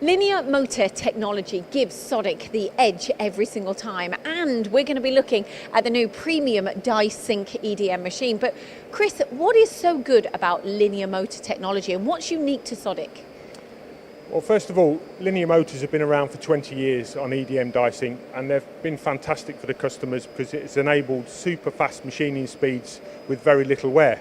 LINEAR Motor technology gives Sodick the edge every single time, and we're going to be looking at the new premium die-sink EDM machine. But Chris, what is so good about LINEAR Motor technology and what's unique to Sodick? Well, first of all, LINEAR Motors have been around for 20 years on EDM die-sink, and they've been fantastic for the customers because it's enabled super fast machining speeds with very little wear.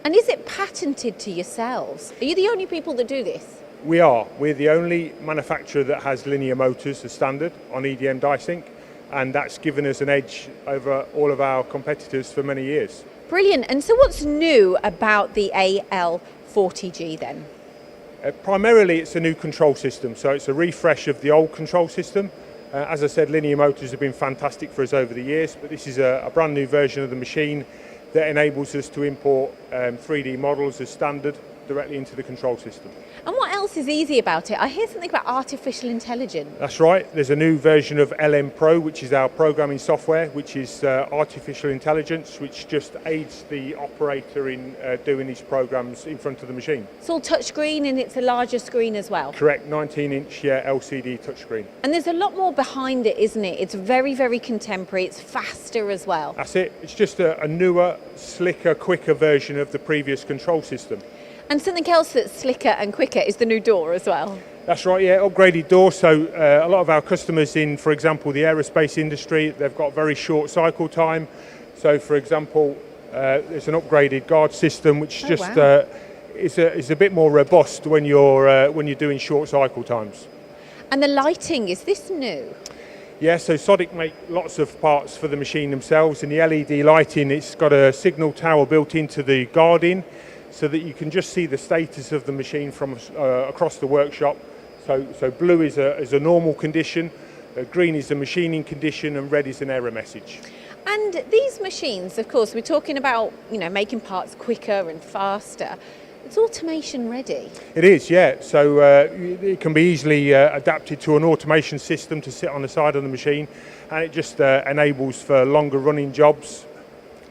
And is it patented to yourselves? Are you the only people that do this? We are. We're the only manufacturer that has LINEAR Motors as standard on EDM die-sink, and that's given us an edge over all of our competitors for many years. Brilliant. And so what's new about the AL40G then? Primarily it's a new control system, so it's a refresh of the old control system. As I said, LINEAR Motors have been fantastic for us over the years, but this is a brand new version of the machine that enables us to import 3D models as standard directly into the control system. And what else is easy about it? I hear something about artificial intelligence. That's right. There's a new version of LM Pro, which is our programming software, which is artificial intelligence, which just aids the operator in doing these programs in front of the machine. It's all touchscreen and it's a larger screen as well. Correct, 19-inch LCD touchscreen. And there's a lot more behind it, isn't it? It's very, very contemporary. It's faster as well. That's it. It's just a newer, slicker, quicker version of the previous control system. And something else that's slicker and quicker is the new door as well. That's right, yeah, upgraded door. So a lot of our customers in, for example, the aerospace industry, they've got very short cycle time. So, for example, there's an upgraded guard system, which is a bit more robust when you're doing short cycle times. And the lighting, is this new? Yeah, so Sodick make lots of parts for the machine themselves, and the LED lighting, it's got a signal tower built into the guarding, so that you can just see the status of the machine from across the workshop. So blue is a normal condition, green is a machining condition, and red is an error message. And these machines, of course, we're talking about, making parts quicker and faster. It's automation ready. It is, yeah. So it can be easily adapted to an automation system to sit on the side of the machine, and it just enables for longer running jobs.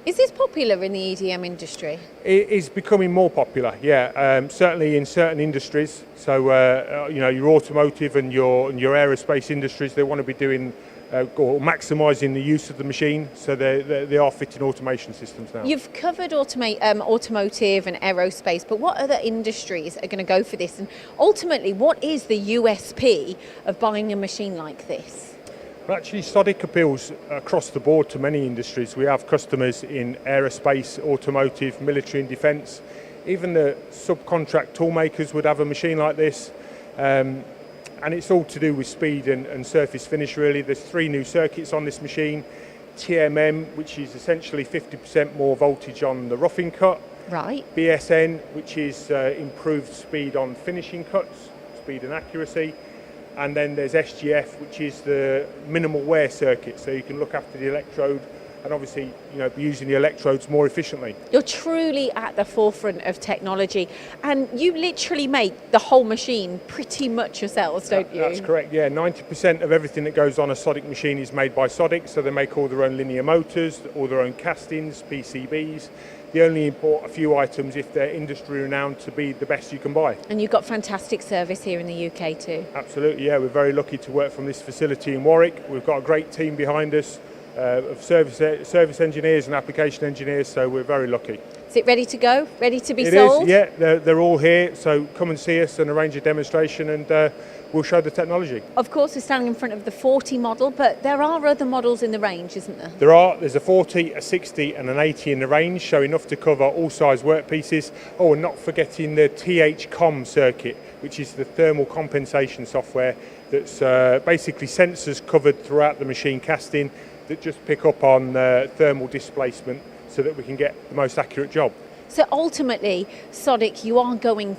Is this popular in the EDM industry? It is becoming more popular, yeah. Certainly in certain industries. So, your automotive and your aerospace industries, they want to be doing or maximising the use of the machine. So they are fitting automation systems now. You've covered automotive and aerospace, but what other industries are going to go for this? And ultimately, what is the USP of buying a machine like this? Well, actually, Sodick appeals across the board to many industries. We have customers in aerospace, automotive, military and defence. Even the subcontract tool makers would have a machine like this. And it's all to do with speed and surface finish, really. There's 3 new circuits on this machine. TMM, which is essentially 50% more voltage on the roughing cut. Right. BSN, which is improved speed on finishing cuts, speed and accuracy. And then there's SGF, which is the minimal wear circuit, so you can look after the electrode and obviously be using the electrodes more efficiently. You're truly at the forefront of technology, and you literally make the whole machine pretty much yourselves, don't you? That's correct, yeah. 90% of everything that goes on a Sodick machine is made by Sodick, so they make all their own linear motors, all their own castings, PCBs. They only import a few items if they're industry renowned to be the best you can buy. And you've got fantastic service here in the UK too. Absolutely, yeah. We're very lucky to work from this facility in Warwick. We've got a great team behind us of service engineers and application engineers, so we're very lucky. Is it ready to go? Ready to be sold? It is, yeah. They're all here, so come and see us and arrange a demonstration, and we'll show the technology. Of course, we're standing in front of the 40 model, but there are other models in the range, isn't there? There's a 40, a 60 and an 80 in the range, so enough to cover all size workpieces. Oh, and not forgetting the THCOM circuit, which is the thermal compensation software that's basically sensors covered throughout the machine casting that just pick up on thermal displacement so that we can get the most accurate job. So ultimately, Sodick, you are going